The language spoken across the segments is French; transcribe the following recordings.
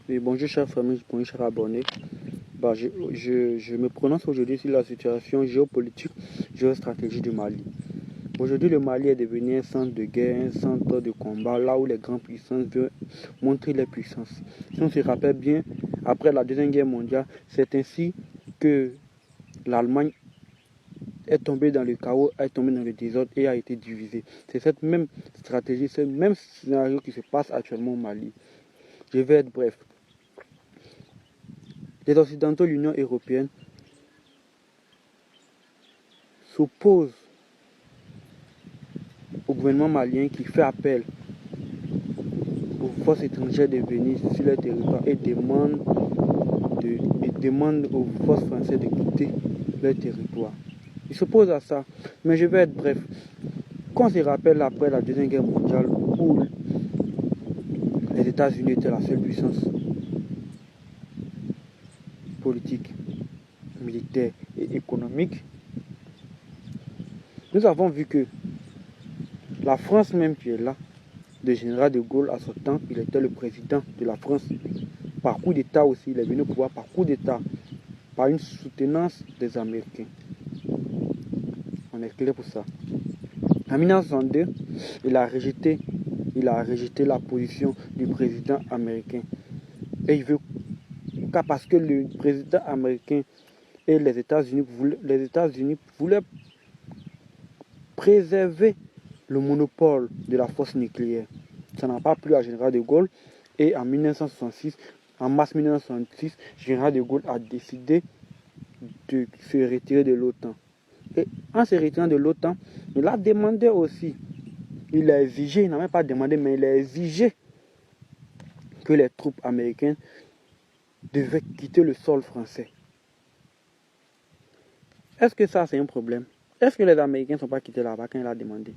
Oui, bonjour chers familles, bonjour chers abonnés. Je me prononce aujourd'hui sur la situation géopolitique, géostratégique du Mali. Aujourd'hui, le Mali est devenu un centre de guerre, un centre de combat, là où les grandes puissances veulent montrer leur puissance. Si on se rappelle bien, après la Deuxième Guerre mondiale, c'est ainsi que l'Allemagne est tombée dans le chaos, est tombée dans le désordre et a été divisée. C'est cette même stratégie, ce même scénario qui se passe actuellement au Mali. Je vais être bref. Les Occidentaux, l'Union européenne, s'opposent au gouvernement malien qui fait appel aux forces étrangères de venir sur leur territoire et demande aux forces françaises de quitter leur territoire. Ils s'opposent à ça. Mais je vais être bref. Quand on se rappelle après la Deuxième Guerre mondiale où les États-Unis étaient la seule puissance politique, militaire et économique, nous avons vu que la France même qui est là, le général de Gaulle à son temps, il était le président de la France. Par coup d'État aussi, il est venu au pouvoir par coup d'État, par une soutenance des Américains. On est clair pour ça. En 1962, il a rejeté la position du président américain. Et il veut, parce que le président américain et les États-Unis voulaient préserver le monopole de la force nucléaire. Ça n'a pas plu à général de Gaulle et en 1966, en mars 1966, général de Gaulle a décidé de se retirer de l'OTAN. Et en se retirant de l'OTAN, il a demandé aussi, il a exigé, il n'a même pas demandé, mais il a exigé que les troupes américaines devaient quitter le sol français. Est-ce que ça c'est un problème? Est-ce que les Américains ne sont pas quittés là-bas quand il a demandé?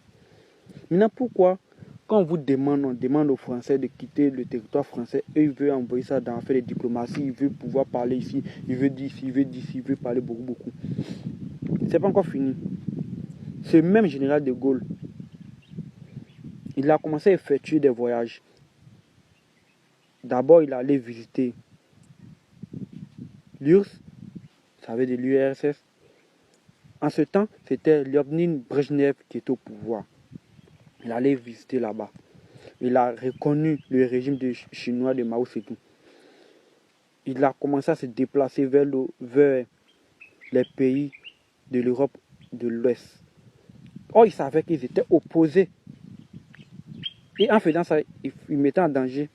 Maintenant, pourquoi, quand on demande aux Français de quitter le territoire français, eux, ils veulent envoyer ça dans faire de diplomatie, ils veulent pouvoir parler ici, ils veulent dire ici, ils veulent parler beaucoup. C'est pas encore fini. Ce même général de Gaulle, il a commencé à effectuer des voyages. D'abord, il allait visiter l'URSS, ça veut dire l'URSS. En ce temps, c'était Leonid Brejnev qui était au pouvoir. Il allait visiter là-bas. Il a reconnu le régime chinois de Mao Zedong. Il a commencé à se déplacer vers les pays de l'Europe de l'Ouest. Or, il savait qu'ils étaient opposés. Et en faisant ça, il mettait en danger